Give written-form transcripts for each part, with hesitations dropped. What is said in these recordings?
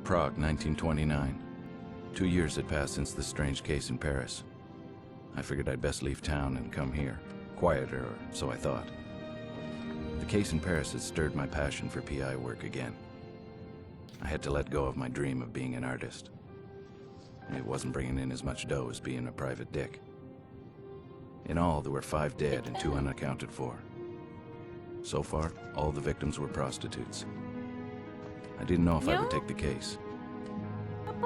Prague, 1929. 2 years had passed since the strange case in Paris. I figured I'd best leave town and come here. Quieter, or so I thought. The case in Paris had stirred my passion for PI work again. I had to let go of my dream of being an artist. It wasn't bringing in as much dough as being a private dick. In all, there were 5 dead and 2 unaccounted for. So far, all the victims were prostitutes. I didn't know if I would take the case.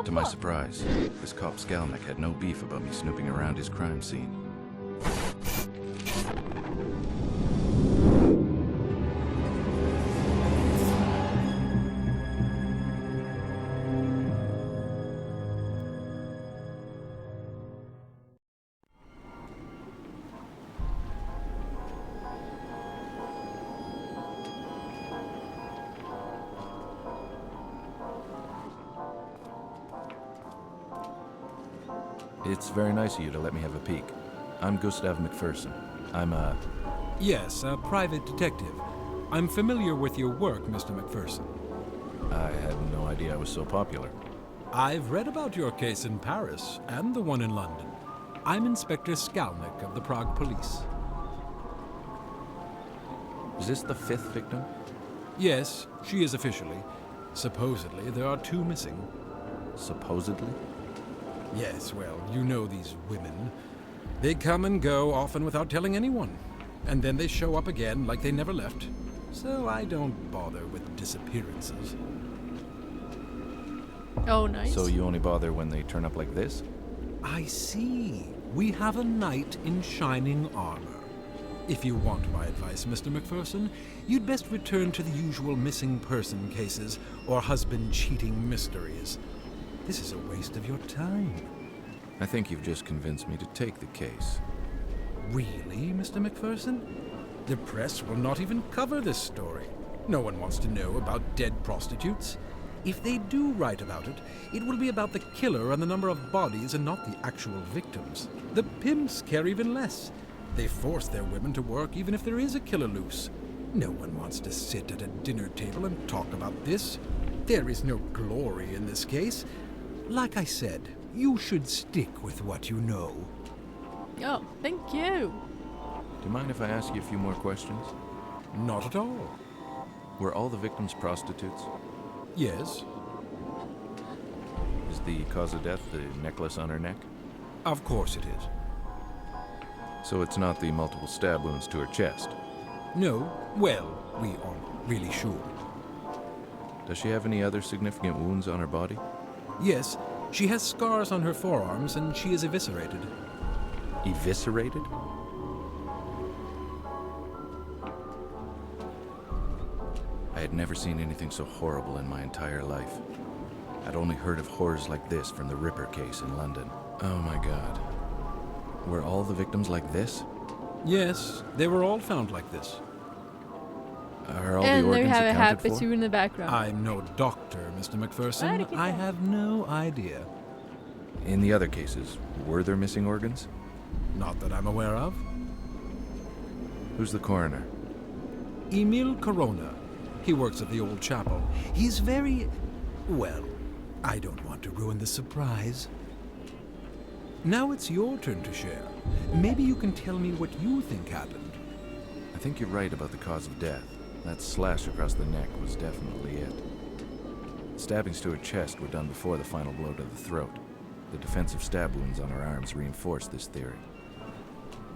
To my surprise, this cop Skalnik had no beef about me snooping around his crime scene. It's very nice of you to let me have a peek. I'm Gustav McPherson. I'm a... Yes, a private detective. I'm familiar with your work, Mr. McPherson. I had no idea I was so popular. I've read about your case in Paris and the one in London. I'm Inspector Skalnik of the Prague Police. Is this the 5th victim? Yes, she is officially. Supposedly, there are 2 missing. Supposedly? Yes, well, you know these women. They come and go, often without telling anyone. And then they show up again like they never left. So I don't bother with disappearances. Oh, nice. So you only bother when they turn up like this? I see. We have a knight in shining armor. If you want my advice, Mr. McPherson, you'd best return to the usual missing person cases or husband cheating mysteries. This is a waste of your time. I think you've just convinced me to take the case. Really, Mr. McPherson? The press will not even cover this story. No one wants to know about dead prostitutes. If they do write about it, it will be about the killer and the number of bodies and not the actual victims. The pimps care even less. They force their women to work even if there is a killer loose. No one wants to sit at a dinner table and talk about this. There is no glory in this case. Like I said, you should stick with what you know. Oh, thank you. Do you mind if I ask you a few more questions? Not at all. Were all the victims prostitutes? Yes, Is the cause of death the necklace on her neck? of course it is. So it's not the multiple stab wounds to her chest? No, well, we aren't really sure. Does she have any other significant wounds on her body? Yes, she has scars on her forearms and she is eviscerated. Eviscerated? I had never seen anything so horrible in my entire life. I'd only heard of horrors like this from the Ripper case in London. Oh my God. Were all the victims like this? Yes, they were all found like this. Are all And the they organs have a accounted hat for? too in the background. I'm no doctor, Mr. McPherson. I have no idea. In the other cases, were there missing organs? Not that I'm aware of. Who's the coroner? Emil Corona. He works at the old chapel. He's very... well, I don't want to ruin the surprise. Now it's your turn to share. Maybe you can tell me what you think happened. I think you're right about the cause of death. That slash across the neck was definitely it. Stabbings to her chest were done before the final blow to the throat. The defensive stab wounds on her arms reinforce this theory.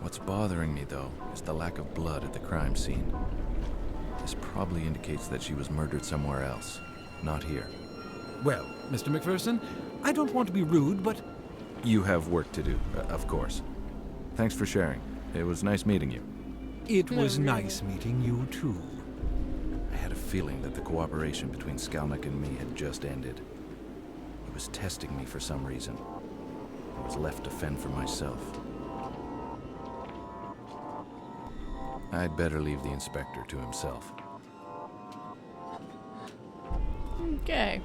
What's bothering me, though, is the lack of blood at the crime scene. This probably indicates that she was murdered somewhere else, not here. Well, Mr. McPherson, I don't want to be rude, but... You have work to do, of course. Thanks for sharing. It was nice meeting you. It was really. nice meeting you, too. I had a feeling that the cooperation between Skalnik and me had just ended. He was testing me for some reason. I was left to fend for myself. I'd better leave the inspector to himself. Okay.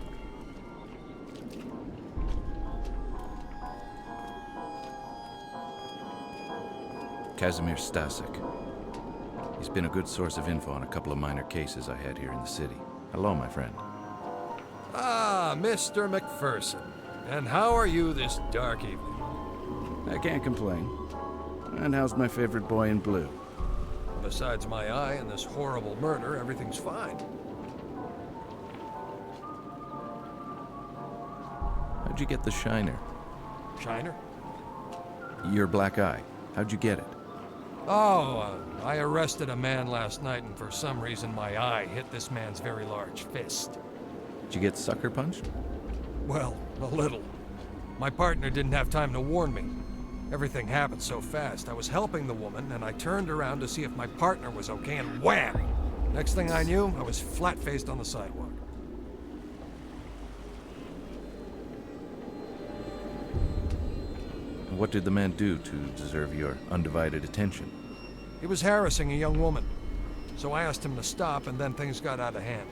Kazimir Stasek. He's been a good source of info on a couple of minor cases I had here in the city. Hello, my friend. Ah, Mr. McPherson. And how are you this dark evening? I can't complain. And how's my favorite boy in blue? Besides my eye and this horrible murder, everything's fine. How'd you get the shiner? Shiner? Your black eye. How'd you get it? Oh, I arrested a man last night, and for some reason my eye hit this man's very large fist. Did you get sucker punched? Well, a little. My partner didn't have time to warn me. Everything happened so fast. I was helping the woman, and I turned around to see if my partner was okay, and wham! Next thing I knew, I was flat-faced on the sidewalk. What did the man do to deserve your undivided attention? He was harassing a young woman. So I asked him to stop, and then things got out of hand.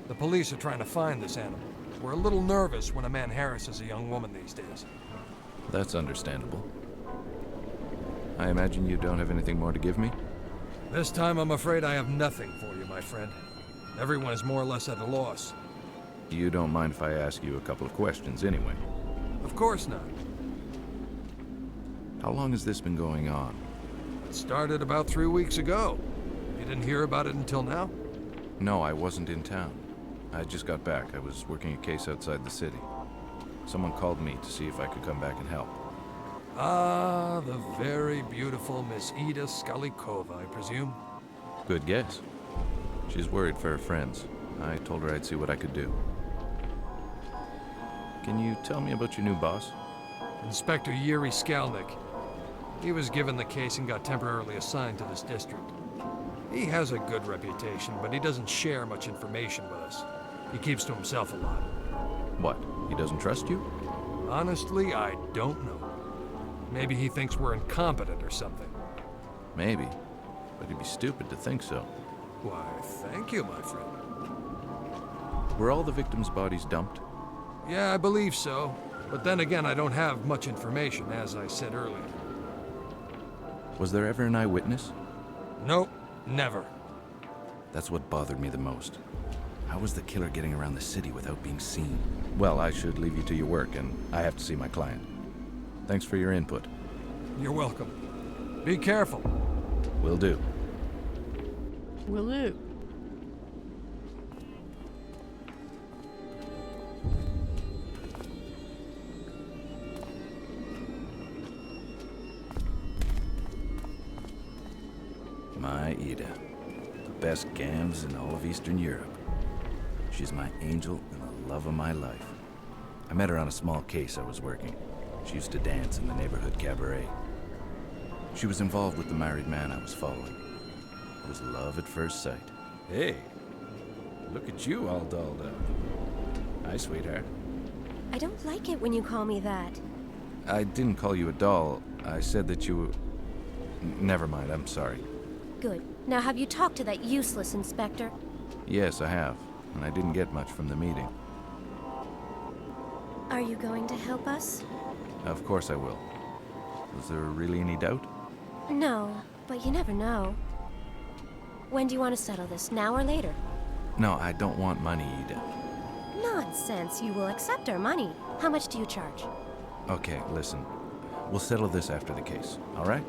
The police are trying to find this animal. We're a little nervous when a man harasses a young woman these days. That's understandable. I imagine you don't have anything more to give me? This time I'm afraid I have nothing for you, my friend. Everyone is more or less at a loss. You don't mind if I ask you a couple of questions anyway? Of course not. How long has this been going on? It started about 3 weeks ago. You didn't hear about it until now? No, I wasn't in town. I just got back. I was working a case outside the city. Someone called me to see if I could come back and help. Ah, the very beautiful Miss Ida Skalikova, I presume. Good guess. She's worried for her friends. I told her I'd see what I could do. Can you tell me about your new boss? Inspector Yuri Skalnik. He was given the case and got temporarily assigned to this district. He has a good reputation, but he doesn't share much information with us. He keeps to himself a lot. What? He doesn't trust you? Honestly, I don't know. Maybe he thinks we're incompetent or something. Maybe. But he'd be stupid to think so. Why, thank you, my friend. Were all the victims' bodies dumped? Yeah, I believe so. But then again, I don't have much information, as I said earlier. Was there ever an eyewitness? Nope, never. That's what bothered me the most. How was the killer getting around the city without being seen? Well, I should leave you to your work, and I have to see my client. Thanks for your input. You're welcome. Be careful. Will do. Will do. My Ida. The best gams in all of Eastern Europe. She's my angel and the love of my life. I met her on a small case I was working. She used to dance in the neighborhood cabaret. She was involved with the married man I was following. It was love at first sight. Hey, look at you all dolled up. Hi, sweetheart. I don't like it when you call me that. I didn't call you a doll. I said that you were... Never mind, I'm sorry. Good. Now have you talked to that useless inspector? Yes, I have. And I didn't get much from the meeting. Are you going to help us? Of course I will. Was there really any doubt? No, but you never know. When do you want to settle this, now or later? No, I don't want money, Ida. Nonsense, you will accept our money. How much do you charge? Okay, listen. We'll settle this after the case, all right?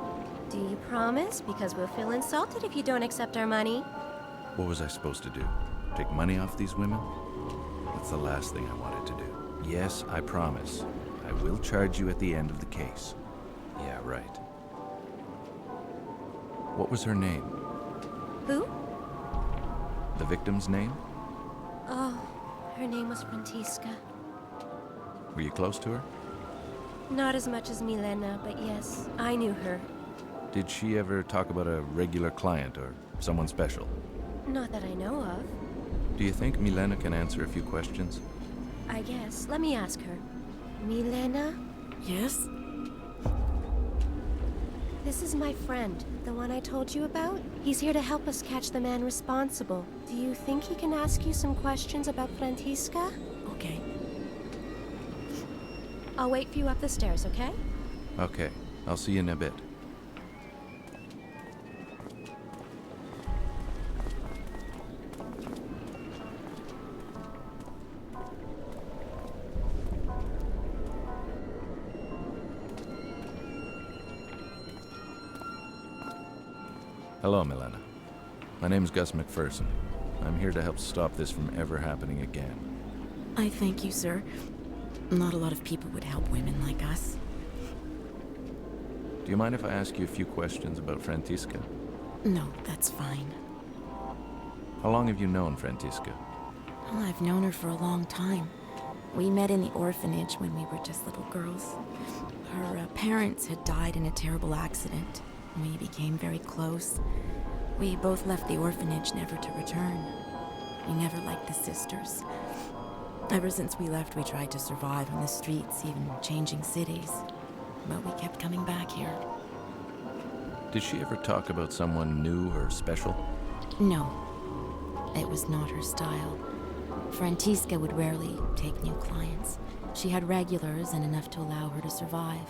Do you promise? Because we'll feel insulted if you don't accept our money. What was I supposed to do? Take money off these women? That's the last thing I wanted to do. Yes, I promise. I will charge you at the end of the case. Yeah, right. What was her name? Who? The victim's name? Oh, her name was Frantiska. Were you close to her? Not as much as Milena, but yes, I knew her. Did she ever talk about a regular client or someone special? Not that I know of. Do you think Milena can answer a few questions? I guess. Let me ask her. Milena? Yes? This is my friend, the one I told you about. He's here to help us catch the man responsible. Do you think he can ask you some questions about Frantiska? Okay. I'll wait for you up the stairs, okay? Okay, I'll see you in a bit. Hello, Milena. My name's Gus McPherson. I'm here to help stop this from ever happening again. I thank you, sir. Not a lot of people would help women like us. Do you mind if I ask you a few questions about Frantiska? No, that's fine. How long have you known Frantiska? Well, I've known her for a long time. We met in the orphanage when we were just little girls. Her parents had died in a terrible accident. We became very close. We both left the orphanage never to return. We never liked the sisters. Ever since we left, we tried to survive on the streets, even changing cities. But we kept coming back here. Did she ever talk about someone new or special? No, it was not her style. Frantiska would rarely take new clients. She had regulars and enough to allow her to survive.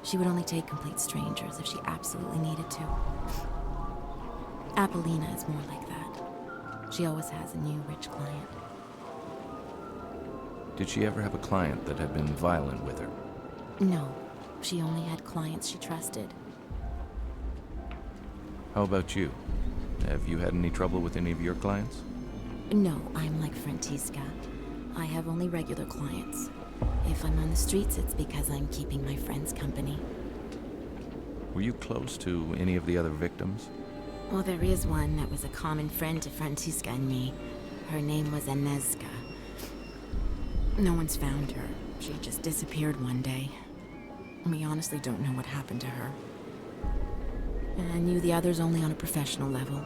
She would only take complete strangers if she absolutely needed to. Apollina is more like that. She always has a new rich client. Did she ever have a client that had been violent with her? No, she only had clients she trusted. How about you? Have you had any trouble with any of your clients? No, I'm like Frantiska. I have only regular clients. If I'm on the streets, it's because I'm keeping my friends company. Were you close to any of the other victims? Well, there is one that was a common friend to Frantiska and me. Her name was Anezka. No one's found her. She just disappeared one day. We honestly don't know what happened to her. And I knew the others only on a professional level.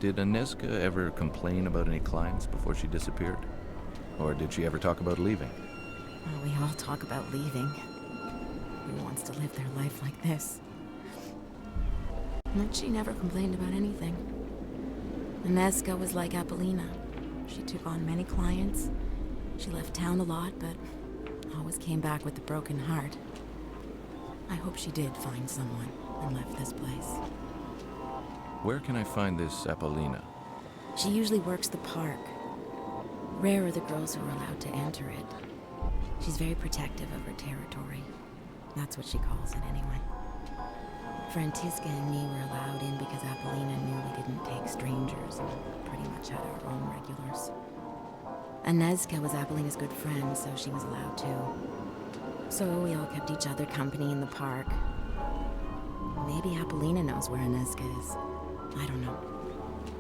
Did Anezka ever complain about any clients before she disappeared? Or did she ever talk about leaving? Well, we all talk about leaving. Who wants to live their life like this? But she never complained about anything. Anezka was like Apollina. She took on many clients. She left town a lot, but always came back with a broken heart. I hope she did find someone and left this place. Where can I find this Apollina? She usually works the park. Rare are the girls who are allowed to enter it. She's very protective of her territory. That's what she calls it anyway. Frantiska and me were allowed in because Apollina knew we didn't take strangers and pretty much had our own regulars. Anezka was Apollina's good friend, so she was allowed too. So we all kept each other company in the park. Maybe Apollina knows where Anezka is. I don't know.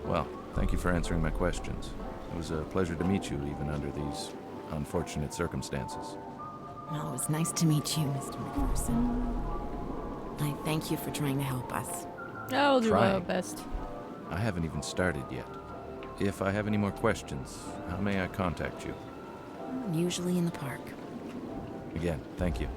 Well, thank you for answering my questions. It was a pleasure to meet you, even under these unfortunate circumstances. Well, it was nice to meet you, Mr. McPherson. I thank you for trying to help us. I'll do our Trying. best. I haven't even started yet. If I have any more questions, how may I contact you? Usually in the park. Again, thank you.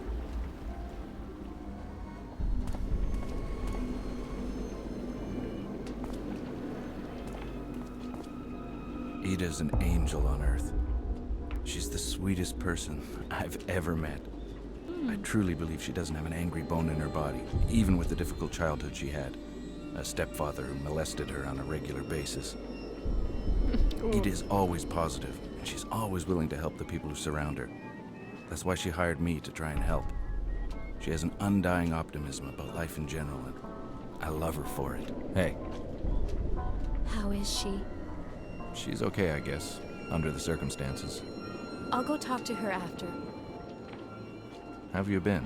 Ida's an angel on Earth. She's the sweetest person I've ever met. I truly believe she doesn't have an angry bone in her body, even with the difficult childhood she had. A stepfather who molested her on a regular basis. Ida is always positive, and she's always willing to help the people who surround her. That's why she hired me to try and help. She has an undying optimism about life in general, and I love her for it. Hey, How is she? she's okay, I guess, under the circumstances. I'll go talk to her after. How have you been?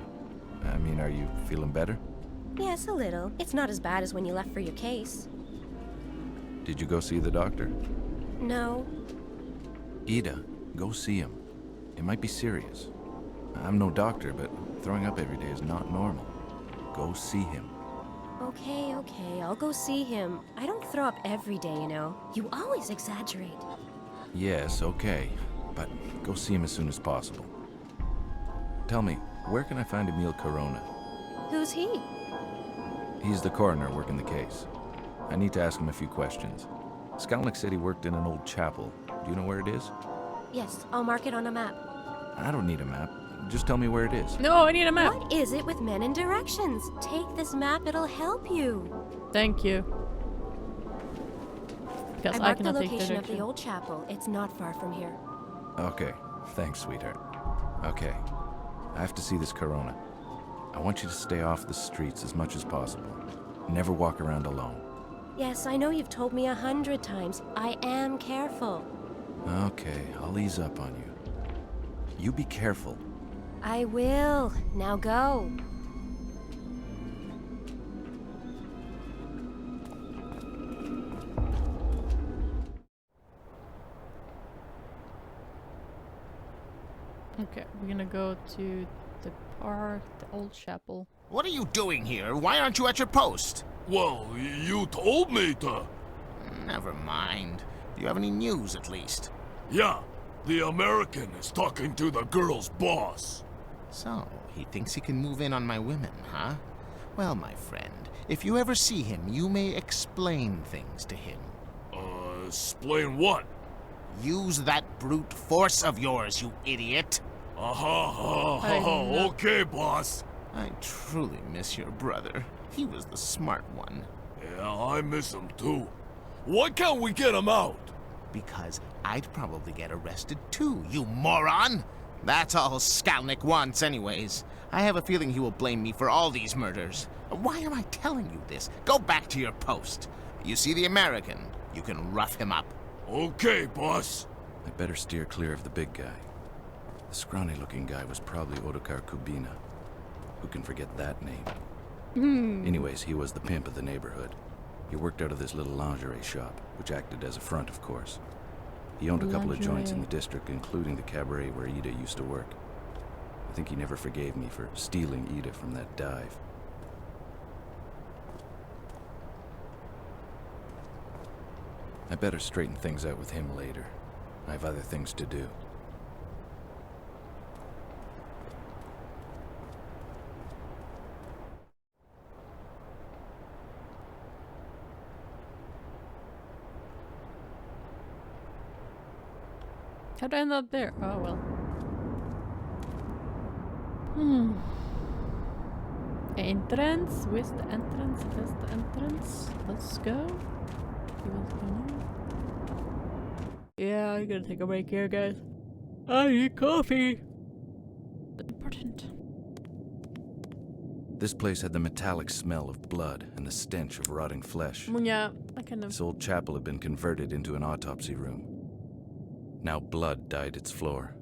I mean, are you feeling better? Yes, a little. It's not as bad as when you left for your case. Did you go see the doctor? No. Ida, go see him. It might be serious. I'm no doctor, but throwing up every day is not normal. Go see him. Okay, I'll go see him. I don't throw up every day, you know. You always exaggerate. Yes, okay. But go see him as soon as possible. Tell me, where can I find Emil Corona? Who's he? He's the coroner working the case. I need to ask him a few questions. Skalnik said he worked in an old chapel. Do you know where it is? Yes, I'll mark it on a map. I don't need a map. Just tell me where it is. No, I need a map. What is it with men and directions? Take this map, it'll help you. Thank you. Because I I marked the cannot take location of direction. the old chapel. It's not far from here. Okay. Thanks, sweetheart. Okay. I have to see this Corona. I want you to stay off the streets as much as possible. Never walk around alone. Yes, I know you've told me 100 times. I am careful. Okay, I'll ease up on you. You be careful. I will. Now go. Okay, we're gonna go to the park, the old chapel. What are you doing here? Why aren't you at your post? Well, you told me to. Never mind. Do you have any news, at least? Yeah, the American is talking to the girl's boss. So, he thinks he can move in on my women, huh? Well, my friend, if you ever see him, you may explain things to him. Explain what? Use that brute force of yours, you idiot! Okay, boss. I truly miss your brother. He was the smart one. Yeah, I miss him too. Why can't we get him out? Because I'd probably get arrested too, you moron! That's all Skalnick wants anyways. I have a feeling he will blame me for all these murders. Why am I telling you this? Go back to your post. You see the American, you can rough him up. Okay, boss. I'd better steer clear of the big guy. The scrawny-looking guy was probably Ottokar Kubina. Who can forget that name? Anyways, he was the pimp of the neighborhood. He worked out of this little lingerie shop, which acted as a front, of course. He owned a couple of joints in the district, including the cabaret where Ida used to work. I think he never forgave me for stealing Ida from that dive. I better straighten things out with him later. I have other things to do. How'd I end up there? Oh well. Entrance? Where's the entrance? There's the entrance. Let's go. See what's going on. Yeah, I'm gonna take a break here, guys. I need coffee. Important. This place had the metallic smell of blood and the stench of rotting flesh. Yeah, I kind of. This old chapel had been converted into an autopsy room. Now blood dyed its floor.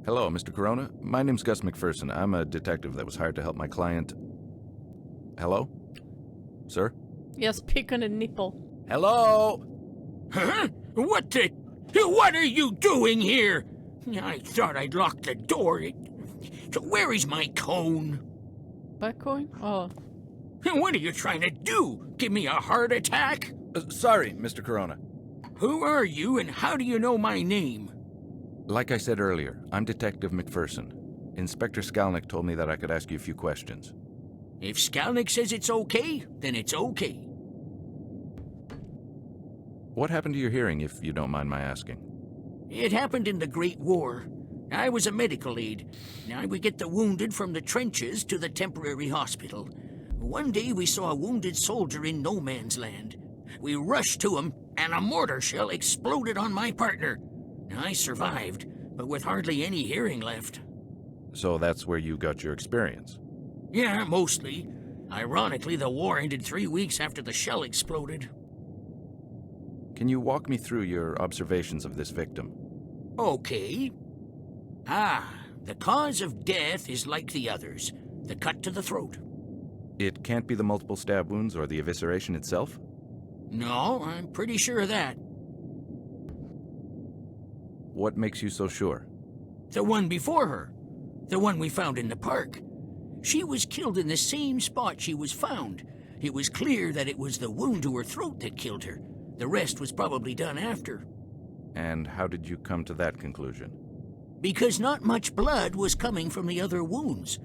Hello, Mr. Corona. My name's Gus McPherson. I'm a detective that was hired to help my client. Hello? Sir? Yes, pick on a nipple. Hello? Huh? What are you doing here? I thought I'd locked the door. So where is my cone? Back coin? Oh. What are you trying to do? Give me a heart attack? Sorry, Mr. Corona. Who are you and how do you know my name? Like I said earlier, I'm Detective McPherson. Inspector Skalnick told me that I could ask you a few questions. If Skalnick says it's okay, then it's okay. What happened to your hearing, if you don't mind my asking? It happened in the Great War. I was a medical aide. I would get the wounded from the trenches to the temporary hospital. One day we saw a wounded soldier in no man's land. We rushed to him, and a mortar shell exploded on my partner. I survived, but with hardly any hearing left. So that's where you got your experience? Yeah, mostly. Ironically, the war ended 3 weeks after the shell exploded. Can you walk me through your observations of this victim? Okay. The cause of death is like the others. The cut to the throat. It can't be the multiple stab wounds or the evisceration itself? No, I'm pretty sure of that. What makes you so sure? The one before her. The one we found in the park. She was killed in the same spot she was found. It was clear that it was the wound to her throat that killed her. The rest was probably done after. And how did you come to that conclusion? Because not much blood was coming from the other wounds.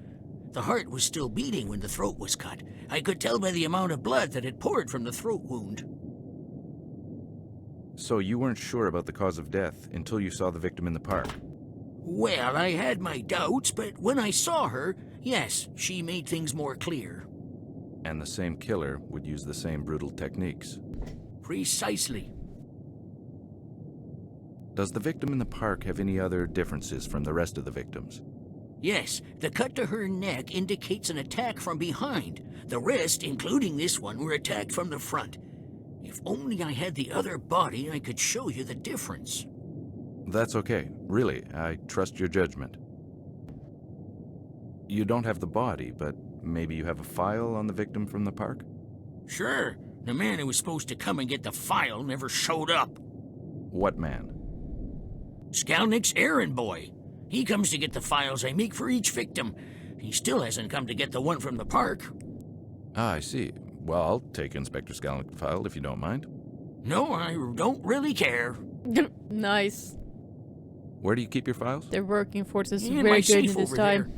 The heart was still beating when the throat was cut. I could tell by the amount of blood that had poured from the throat wound. So you weren't sure about the cause of death until you saw the victim in the park? Well, I had my doubts, but when I saw her, yes, she made things more clear. And the same killer would use the same brutal techniques? Precisely. Does the victim in the park have any other differences from the rest of the victims? Yes, the cut to her neck indicates an attack from behind. The rest, including this one, were attacked from the front. If only I had the other body, I could show you the difference. That's okay. Really, I trust your judgment. You don't have the body, but maybe you have a file on the victim from the park? Sure. The man who was supposed to come and get the file never showed up. What man? Skalnik's errand boy. He comes to get the files I make for each victim. He still hasn't come to get the one from the park. Ah, I see. Well, I'll take Inspector Skalnik's file if you don't mind. No, I don't really care. Nice. Where do you keep your files? They're working for us In my very good safe in this over time.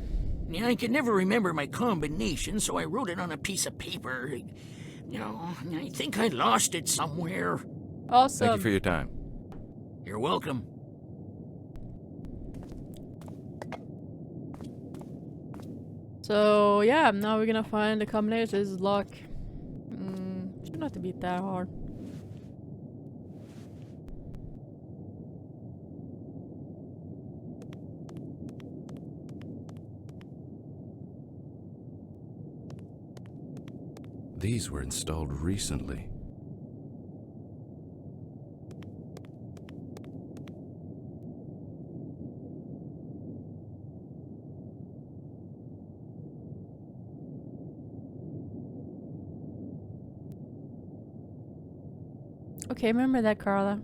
there. Yeah, I could never remember my combination, so I wrote it on a piece of paper. You know, I think I lost it somewhere. Awesome. Thank you for your time. You're welcome. So yeah, now we're gonna find the combination. This is luck. Should not be that hard. These were installed recently. Okay, remember that, Carla.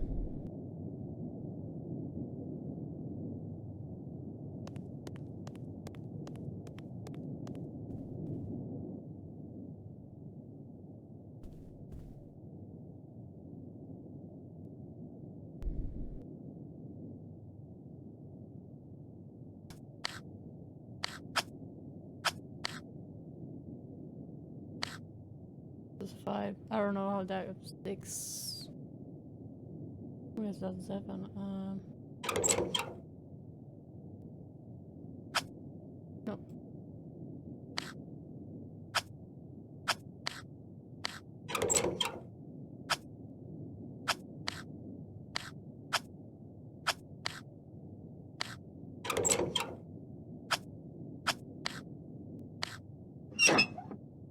This is 5. I don't know how that sticks. Where's that 7? Nope.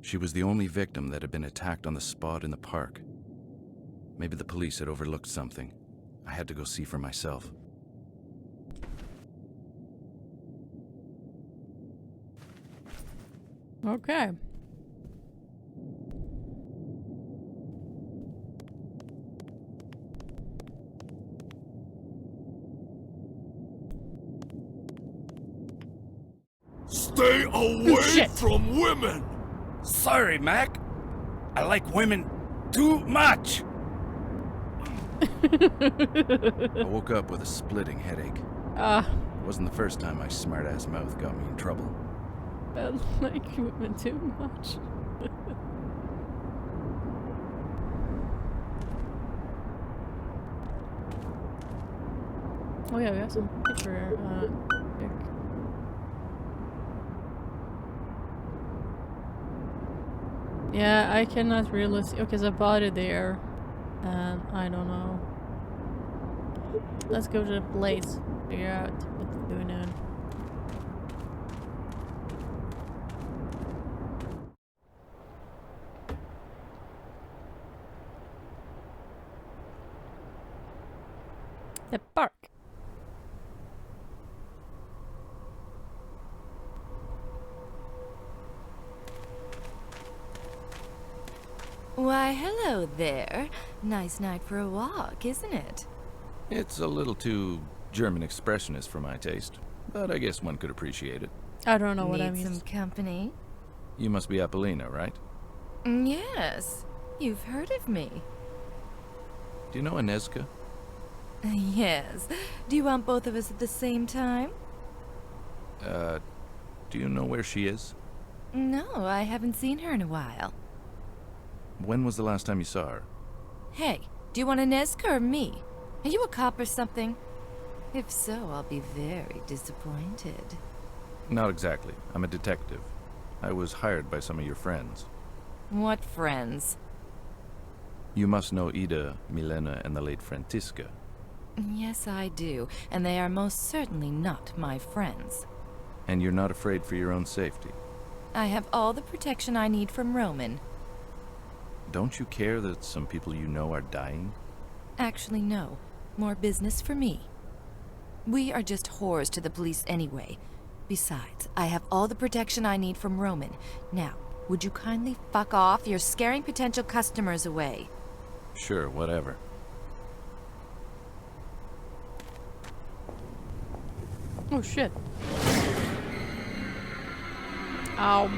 She was the only victim that had been attacked on the spot in the park. Maybe the police had overlooked something. I had to go see for myself. Okay. Stay away Shit. from women! Sorry, Mac. I like women too much. I woke up with a splitting headache. It wasn't the first time my smart-ass mouth got me in trouble. I like women too much. Oh yeah, we have some picture. Pic. Yeah, I cannot really see. Okay, there's a body there, and I don't know. Let's go to the place. Figure out what they're doing now. The park. Why, hello there. Nice night for a walk, isn't it? It's a little too German expressionist for my taste, but I guess one could appreciate it. I don't know what Need I mean. some company? You must be Apollina, right? Yes. You've heard of me. Do you know Inezka? Yes. Do you want both of us at the same time? Do you know where she is? No, I haven't seen her in a while. When was the last time you saw her? Hey, do you want Inezka or me? Are you a cop or something? If so, I'll be very disappointed. Not exactly. I'm a detective. I was hired by some of your friends. What friends? You must know Ida, Milena, and the late Frantiska. Yes, I do, and they are most certainly not my friends. And you're not afraid for your own safety? I have all the protection I need from Roman. Don't you care that some people you know are dying? Actually, no. More business for me. We are just whores to the police anyway. Besides, I have all the protection I need from Roman. Now, would you kindly fuck off? You're scaring potential customers away. Sure, whatever. Oh shit. Ow.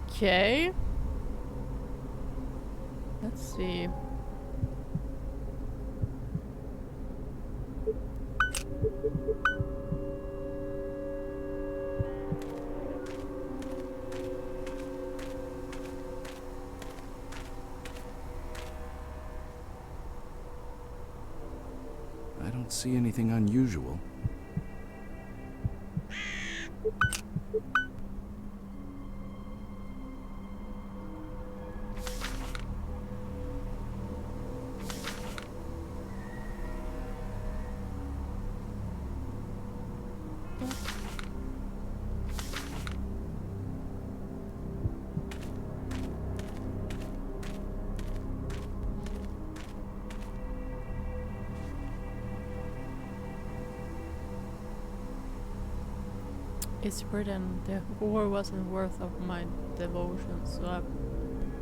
Okay. Let's see. I don't see anything unusual. It's written, the whore wasn't worth of my devotion, so I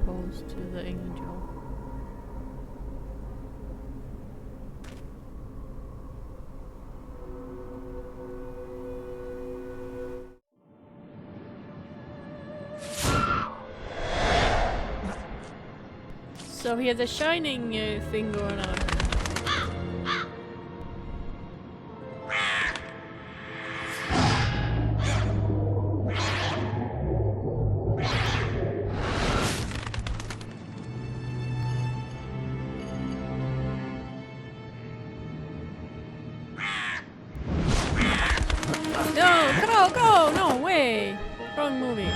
proposed to the angel. So he has a shining thing going on. No, go! No way! Wrong movie.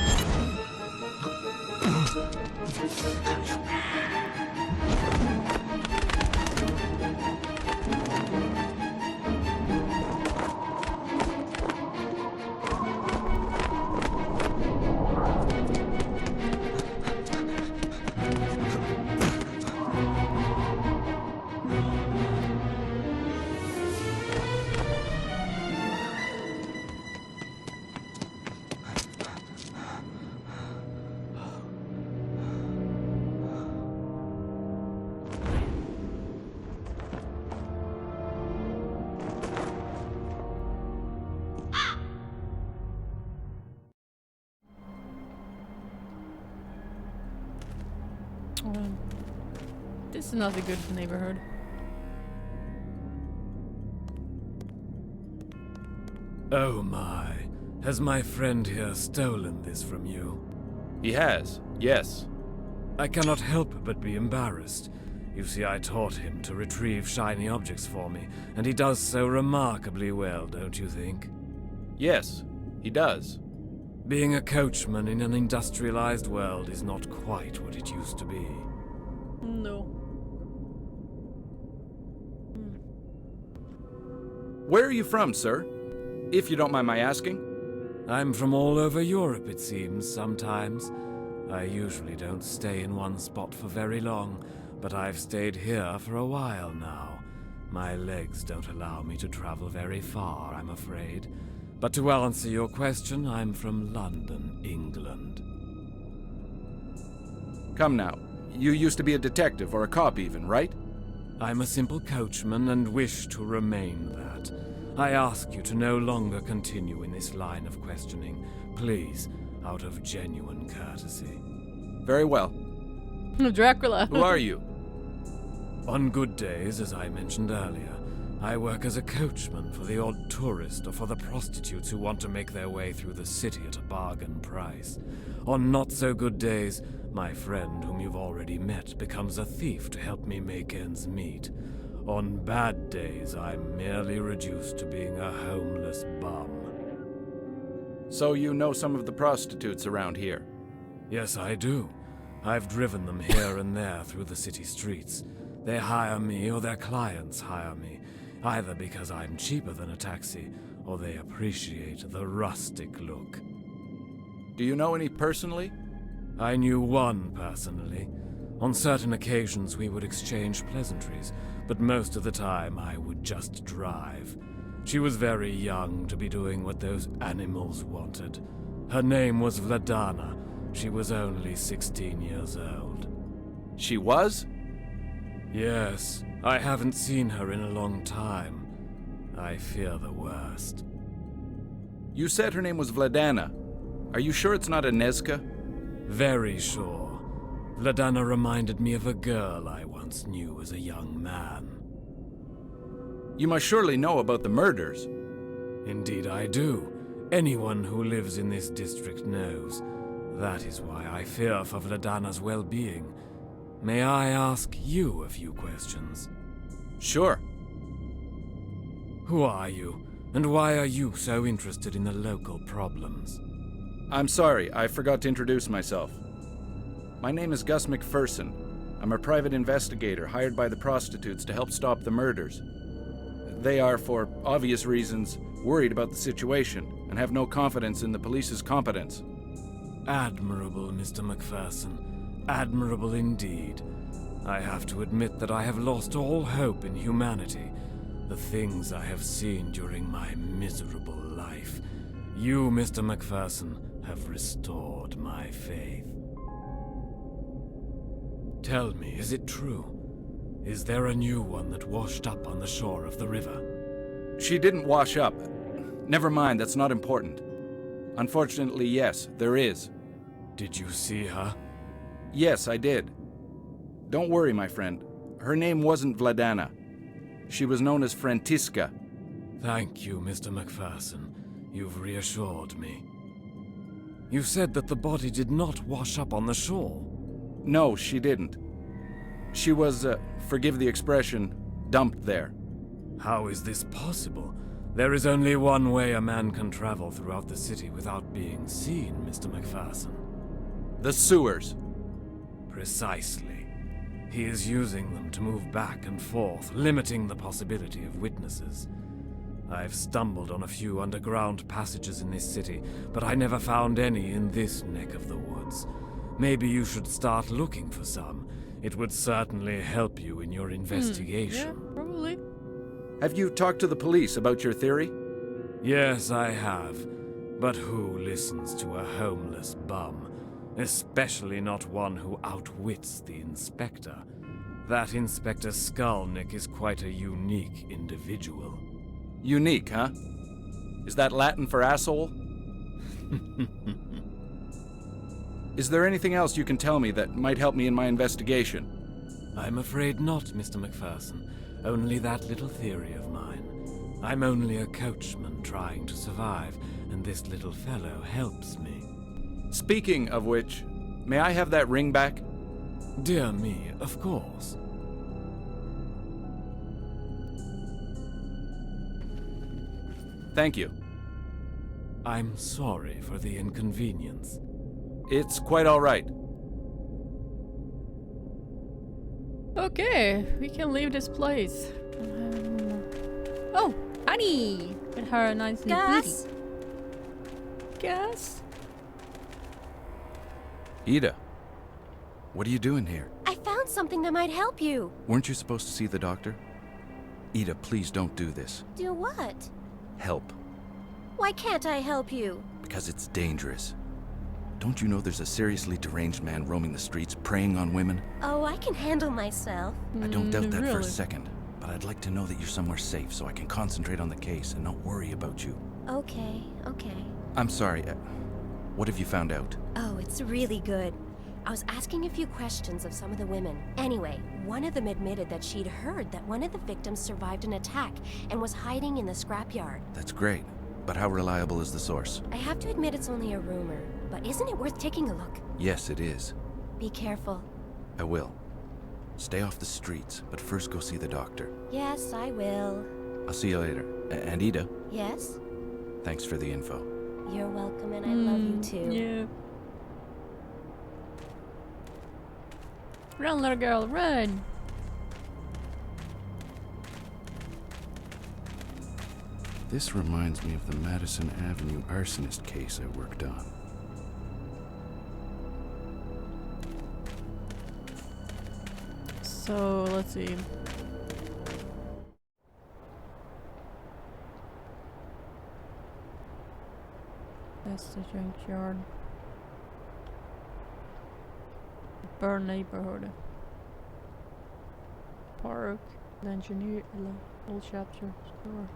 This is not a good neighborhood. Oh my. Has my friend here stolen this from you? He has, yes. I cannot help but be embarrassed. You see, I taught him to retrieve shiny objects for me, and he does so remarkably well, don't you think? Yes, he does. Being a coachman in an industrialized world is not quite what it used to be. No. Where are you from, sir? If you don't mind my asking. I'm from all over Europe, it seems, sometimes. I usually don't stay in one spot for very long, but I've stayed here for a while now. My legs don't allow me to travel very far, I'm afraid. But to answer your question, I'm from London, England. Come now. You used to be a detective, or a cop even, right? I'm a simple coachman and wish to remain that. I ask you to no longer continue in this line of questioning. Please, out of genuine courtesy. Very well. Dracula. Who are you? On good days, as I mentioned earlier, I work as a coachman for the odd tourist or for the prostitutes who want to make their way through the city at a bargain price. On not so good days, my friend, whom you've already met, becomes a thief to help me make ends meet. On bad days, I'm merely reduced to being a homeless bum. So you know some of the prostitutes around here? Yes, I do. I've driven them here and there through the city streets. They hire me or their clients hire me, either because I'm cheaper than a taxi or they appreciate the rustic look. Do you know any personally? I knew one personally. On certain occasions we would exchange pleasantries, but most of the time I would just drive. She was very young to be doing what those animals wanted. Her name was Vladana. She was only 16 years old. She was? Yes, I haven't seen her in a long time. I fear the worst. You said her name was Vladana. Are you sure it's not Inezka? Very sure. Vladana reminded me of a girl I once knew as a young man. You must surely know about the murders. Indeed I do. Anyone who lives in this district knows. That is why I fear for Vladana's well-being. May I ask you a few questions? Sure. Who are you, and why are you so interested in the local problems? I'm sorry, I forgot to introduce myself. My name is Gus McPherson. I'm a private investigator hired by the prostitutes to help stop the murders. They are, for obvious reasons, worried about the situation and have no confidence in the police's competence. Admirable, Mr. McPherson. Admirable indeed. I have to admit that I have lost all hope in humanity. The things I have seen during my miserable life. You, Mr. McPherson, have restored my faith. Tell me, is it true? Is there a new one that washed up on the shore of the river? She didn't wash up. Never mind, that's not important. Unfortunately, yes, there is. Did you see her? Yes, I did. Don't worry, my friend. Her name wasn't Vladana. She was known as Frantiska. Thank you, Mr. McPherson. You've reassured me. You said that the body did not wash up on the shore. No, she didn't. She was, forgive the expression, dumped there. How is this possible? There is only one way a man can travel throughout the city without being seen, Mr. McPherson. The sewers. Precisely. He is using them to move back and forth, limiting the possibility of witnesses. I've stumbled on a few underground passages in this city, but I never found any in this neck of the woods. Maybe you should start looking for some. It would certainly help you in your investigation. Yeah, probably. Have you talked to the police about your theory? Yes, I have. But who listens to a homeless bum? Especially not one who outwits the inspector. That Inspector Skalnick is quite a unique individual. Unique, huh? Is that Latin for asshole? Is there anything else you can tell me that might help me in my investigation? I'm afraid not, Mr. McPherson. Only that little theory of mine. I'm only a coachman trying to survive, and this little fellow helps me. Speaking of which, may I have that ring back? Dear me, of course. Thank you. I'm sorry for the inconvenience. It's quite all right. Okay, we can leave this place. Oh, Annie! With her nice new Gus? booty. Gus? Ida, what are you doing here? I found something that might help you. Weren't you supposed to see the doctor? Ida, please don't do this. Do what? Help. Why can't I help you? Because it's dangerous. Don't you know there's a seriously deranged man roaming the streets, preying on women? Oh, I can handle myself. I don't doubt that for a really? second, but I'd like to know that you're somewhere safe so I can concentrate on the case and not worry about you. Okay, okay. I'm sorry, what have you found out? Oh, it's really good. I was asking a few questions of some of the women. Anyway, one of them admitted that she'd heard that one of the victims survived an attack and was hiding in the scrapyard. That's great, but how reliable is the source? I have to admit it's only a rumor, but isn't it worth taking a look? Yes, it is. Be careful. I will. Stay off the streets, but first go see the doctor. Yes, I will. I'll see you later. And Ida, Yes? thanks for the info. You're welcome, and I love you too. Yeah. Run, little girl, run! This reminds me of the Madison Avenue arsonist case I worked on. So, let's see. That's the junkyard. Burn neighborhood. Park. The engineer. Old chapter store.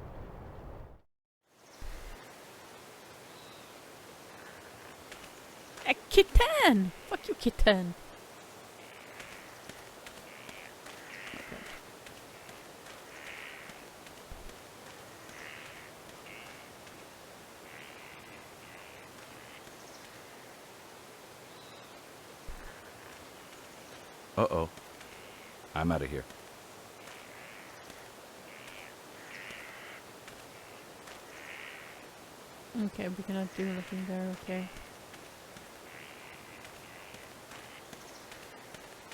A kitten! Fuck you, kitten! Uh-oh. I'm out of here. Okay, we cannot do anything there, okay.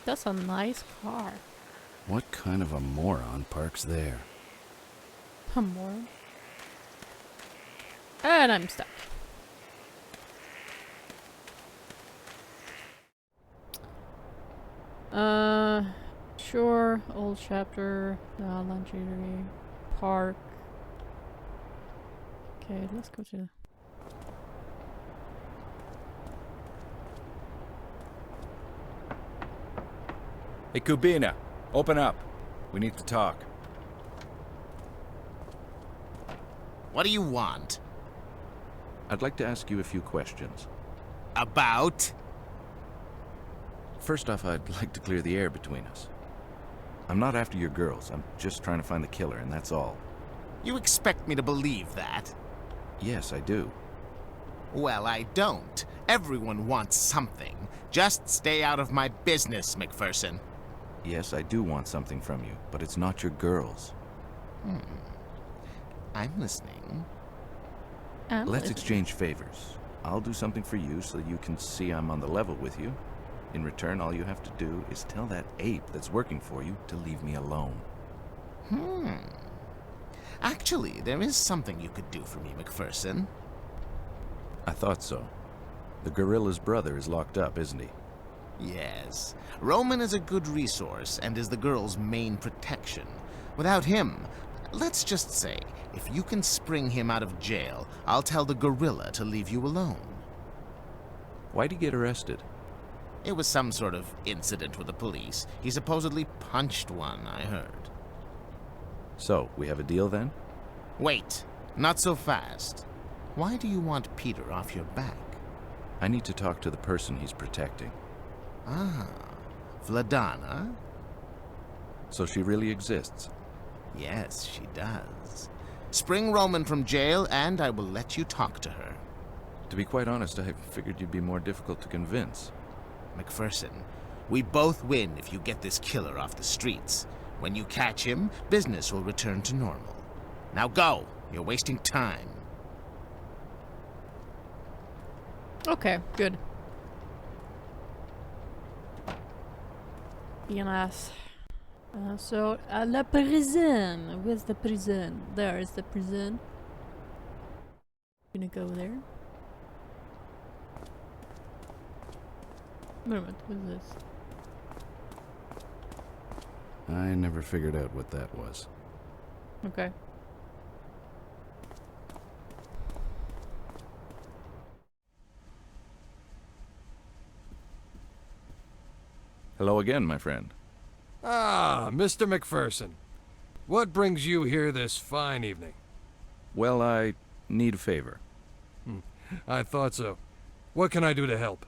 That's a nice car. What kind of a moron parks there? A moron. And I'm stuck. Sure, old chapter, Langery, park. Okay, let's go to... Hey, Kubina, open up. We need to talk. What do you want? I'd like to ask you a few questions. About? First off, I'd like to clear the air between us. I'm not after your girls. I'm just trying to find the killer, and that's all. You expect me to believe that? Yes, I do. Well, I don't. Everyone wants something. Just stay out of my business, McPherson. Yes, I do want something from you, but it's not your girls. I'm listening. Let's exchange favors. I'll do something for you so you can see I'm on the level with you. In return, all you have to do is tell that ape that's working for you to leave me alone. Actually, there is something you could do for me, McPherson. I thought so. The gorilla's brother is locked up, isn't he? Yes. Roman is a good resource and is the girl's main protection. Without him, let's just say, if you can spring him out of jail, I'll tell the gorilla to leave you alone. Why'd he get arrested? It was some sort of incident with the police. He supposedly punched one, I heard. So, we have a deal then? Wait, not so fast. Why do you want Peter off your back? I need to talk to the person he's protecting. Ah, Vladana? So she really exists? Yes, she does. Spring Roman from jail, and I will let you talk to her. To be quite honest, I figured you'd be more difficult to convince. McPherson, we both win if you get this killer off the streets. When you catch him, business will return to normal. Now go! You're wasting time. Okay, good. Be an ass. So, la prison. Where's the prison? There is the prison. Gonna go there. Wait a minute, what is this? I never figured out what that was. Okay. Hello again, my friend. Ah, Mr. McPherson. What brings you here this fine evening? Well, I need a favor. I thought so. What can I do to help?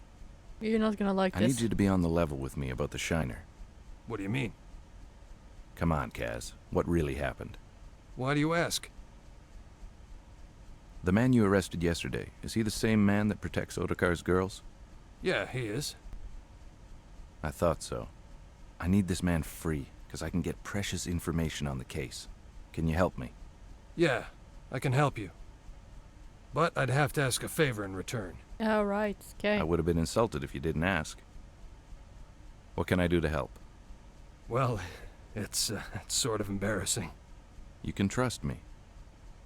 You're not gonna like I this. need you to be on the level with me about the Shiner. What do you mean? Come on, Kaz. What really happened? Why do you ask? The man you arrested yesterday, is he the same man that protects Otakar's girls? Yeah, he is. I thought so. I need this man free, because I can get precious information on the case. Can you help me? Yeah, I can help you. But I'd have to ask a favor in return. Alright, okay. I would have been insulted if you didn't ask. What can I do to help? Well, it's sort of embarrassing. You can trust me.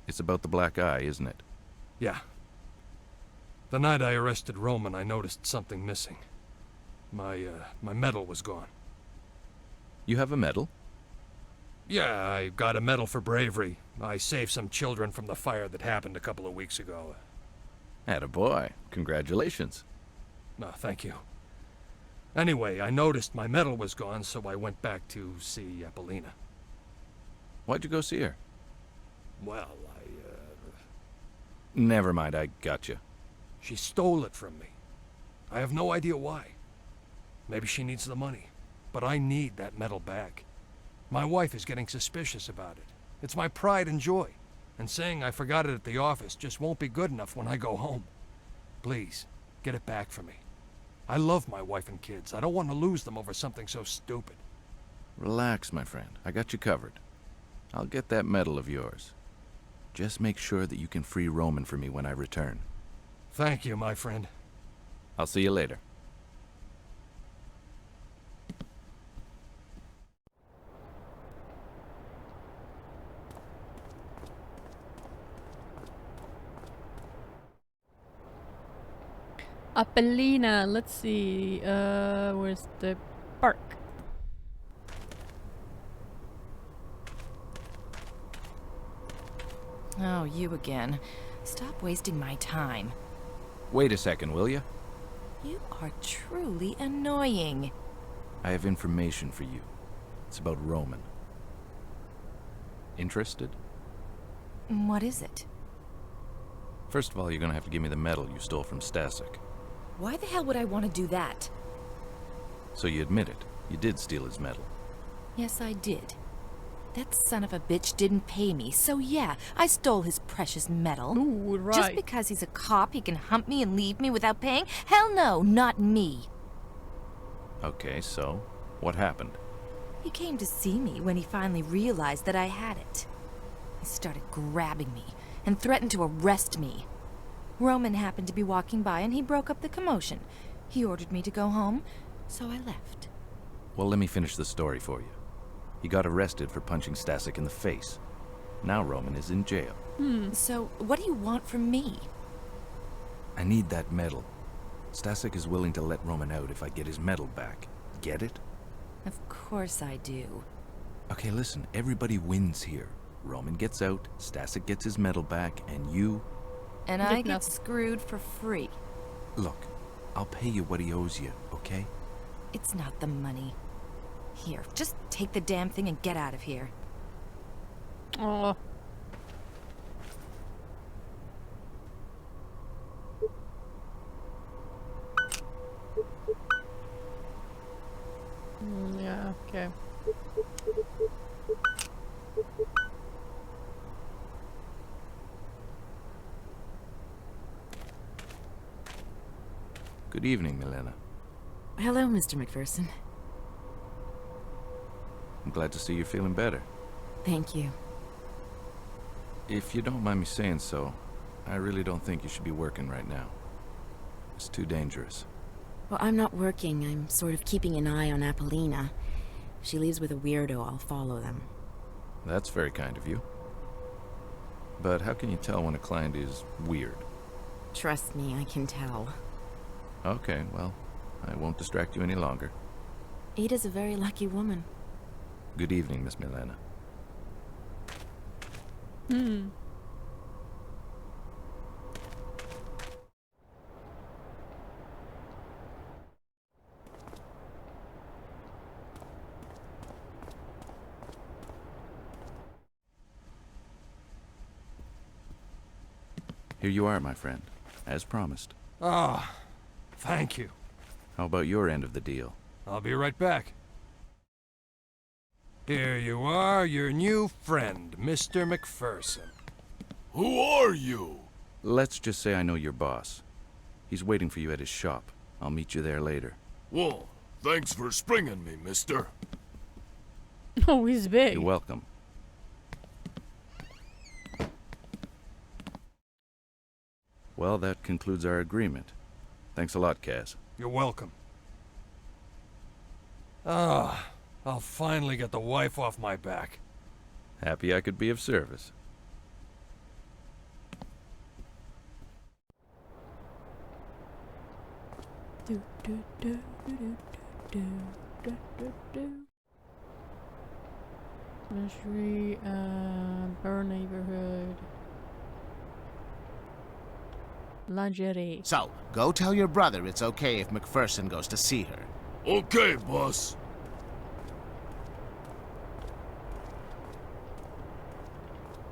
It's about the black eye, isn't it? Yeah. The night I arrested Roman, I noticed something missing. My medal was gone. You have a medal? Yeah, I got a medal for bravery. I saved some children from the fire that happened a couple of weeks ago. Attaboy. Congratulations. No, thank you. Anyway, I noticed my medal was gone, so I went back to see Apollina. Why'd you go see her? Well, Never mind, I gotcha. She stole it from me. I have no idea why. Maybe she needs the money, but I need that medal back. My wife is getting suspicious about it. It's my pride and joy, and saying I forgot it at the office just won't be good enough when I go home. Please, get it back for me. I love my wife and kids. I don't want to lose them over something so stupid. Relax, my friend. I got you covered. I'll get that medal of yours. Just make sure that you can free Roman for me when I return. Thank you, my friend. I'll see you later. Apollina, let's see, where's the park? Oh, you again. Stop wasting my time. Wait a second, will you? You are truly annoying. I have information for you. It's about Roman. Interested? What is it? First of all, you're gonna have to give me the medal you stole from Stasek. Why the hell would I want to do that? So you admit it. You did steal his medal. Yes, I did. That son of a bitch didn't pay me, so yeah, I stole his precious medal. Ooh, right. Just because he's a cop, he can hump me and leave me without paying? Hell no, not me. Okay, so what happened? He came to see me when he finally realized that I had it. He started grabbing me and threatened to arrest me. Roman happened to be walking by and he broke up the commotion. He ordered me to go home, so I left. Well, let me finish the story for you. He got arrested for punching Stasek in the face. Now Roman is in jail. So, what do you want from me? I need that medal. Stasek is willing to let Roman out if I get his medal back. Get it? Of course I do. Okay, listen, everybody wins here. Roman gets out, Stasek gets his medal back, and you... And I get screwed for free. Look, I'll pay you what he owes you, okay? It's not the money. Here, just take the damn thing and get out of here. Oh. Yeah, okay. Good evening, Milena. Hello, Mr. McPherson. I'm glad to see you're feeling better. Thank you. If you don't mind me saying so, I really don't think you should be working right now. It's too dangerous. Well, I'm not working. I'm sort of keeping an eye on Apollina. If she leaves with a weirdo, I'll follow them. That's very kind of you. But how can you tell when a client is weird? Trust me, I can tell. Okay, well, I won't distract you any longer. Ada's a very lucky woman. Good evening, Miss Milena. Here you are, my friend, as promised. Ah, thank you. How about your end of the deal? I'll be right back. Here you are, your new friend, Mr. McPherson. Who are you? Let's just say I know your boss. He's waiting for you at his shop. I'll meet you there later. Well, thanks for springing me, mister. Oh, he's big. You're welcome. Well, that concludes our agreement. Thanks a lot, Kaz. You're welcome. Ah, I'll finally get the wife off my back. Happy I could be of service. Do, do, do, do, do, do, do, do, do. Nursery and Burr neighborhood. Lingerie. So, go tell your brother it's okay if McPherson goes to see her. Okay, boss.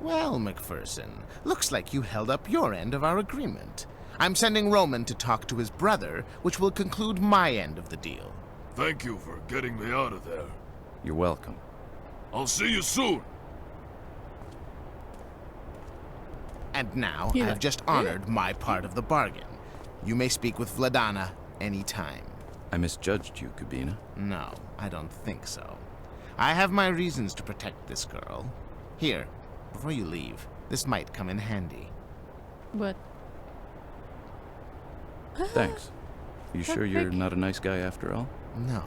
Well, McPherson, looks like you held up your end of our agreement. I'm sending Roman to talk to his brother, which will conclude my end of the deal. Thank you for getting me out of there. You're welcome. I'll see you soon. And now, Yeah. I've just honored my part of the bargain. You may speak with Vladana anytime. I misjudged you, Kubina. No, I don't think so. I have my reasons to protect this girl. Here, before you leave, this might come in handy. What? Thanks. You sure you're not a nice guy after all? No,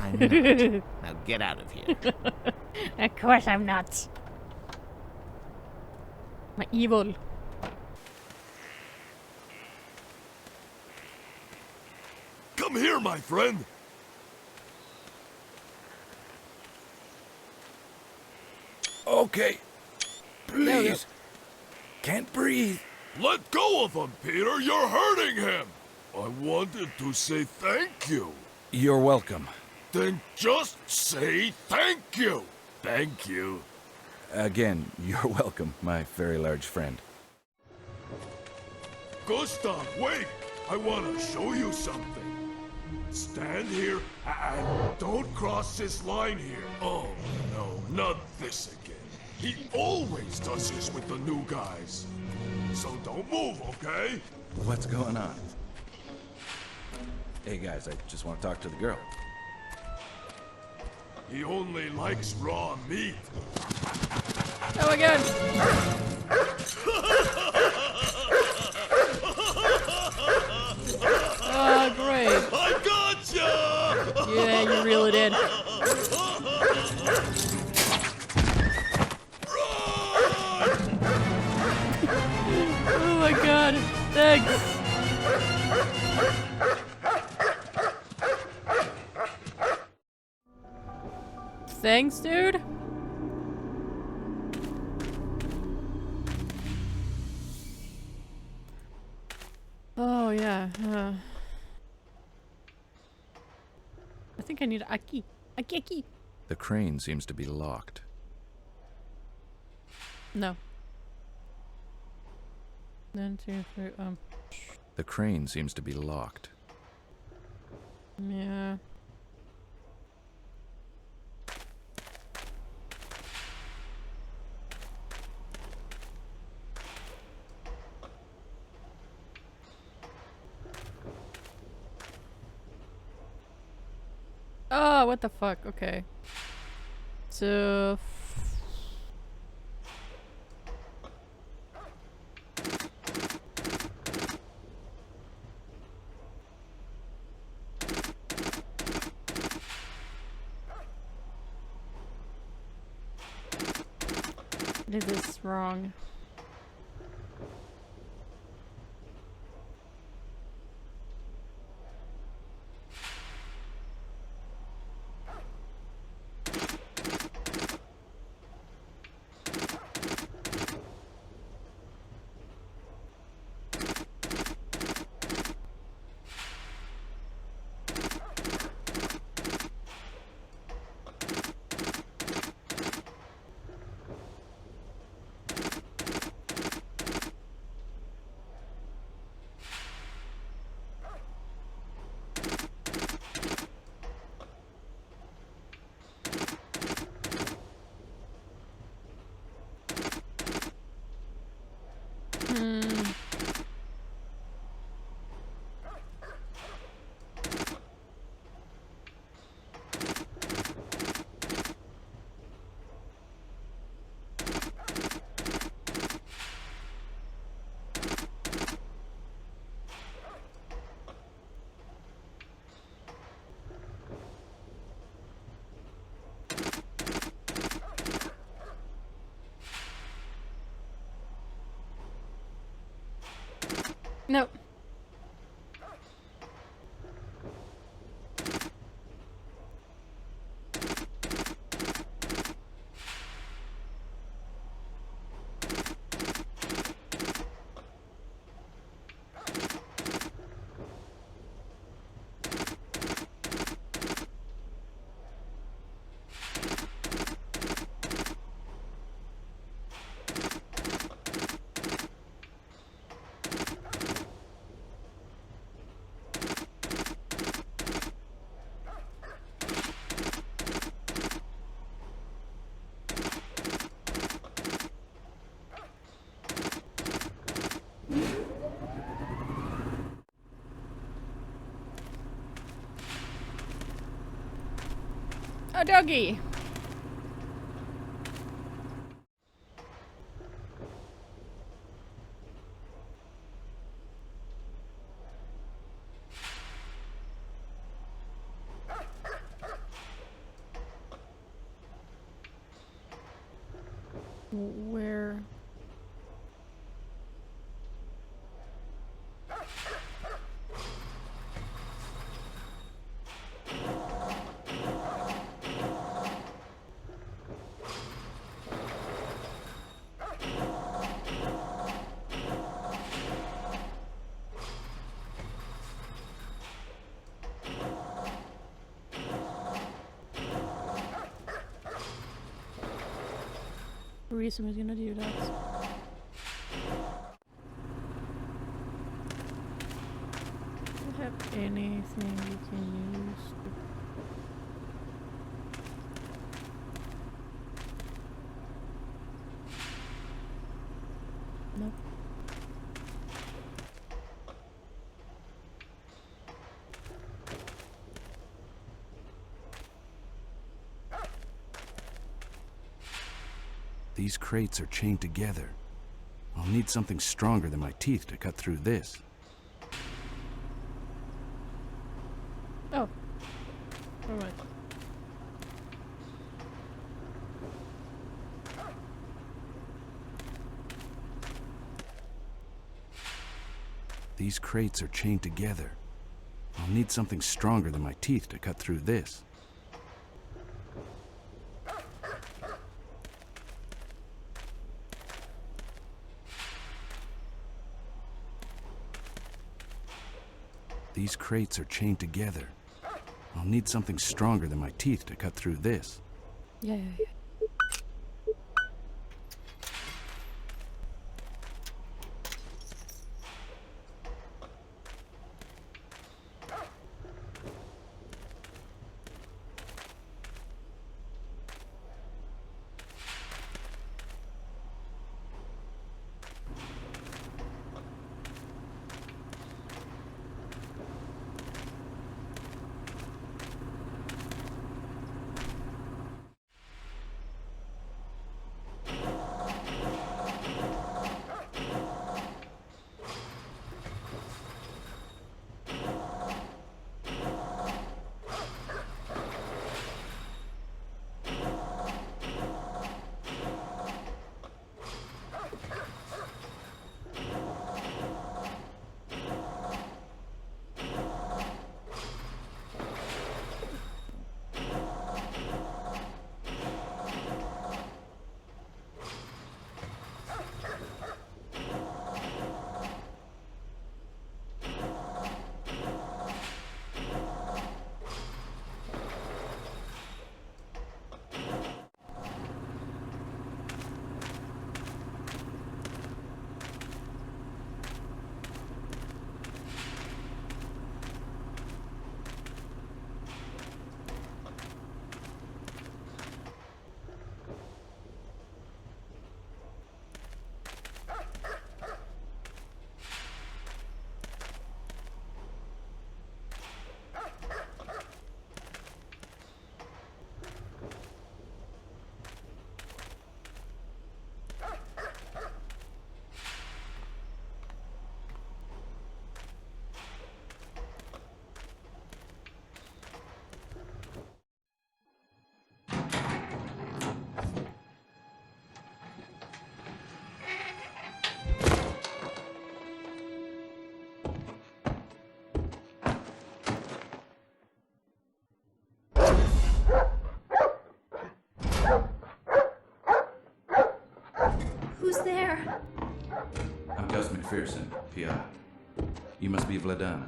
I'm not. Now get out of here. Of course I'm not. I'm evil. Come here, my friend. Okay. Please. Can't breathe. Let go of him, Peter. You're hurting him. I wanted to say thank you. You're welcome. Then just say thank you. Thank you. Again, you're welcome, my very large friend. Gustav, wait. I want to show you something. Stand here and don't cross this line here. Oh, no, not this again. He always does this with the new guys. So don't move, okay? What's going on? Hey guys, I just want to talk to the girl. He only likes raw meat. Oh my god! Oh, great. I gotcha! Yeah, you really did. Oh my god, thanks. Thanks, dude. Oh yeah. I think I need a key. A key. The crane seems to be locked. No. 1, 2, 3. The crane seems to be locked. Yeah. Oh, what the fuck? Okay. So. Did this wrong. No. A doggy. Where? Reason was gonna do that. Do you have anything you can use? Nope. These crates are chained together. I'll need something stronger than my teeth to cut through this. Oh. Alright. These crates are chained together. I'll need something stronger than my teeth to cut through this. These crates are chained together. I'll need something stronger than my teeth to cut through this. Yeah. Who's there? I'm Gus McPherson, PI. You must be Vladana.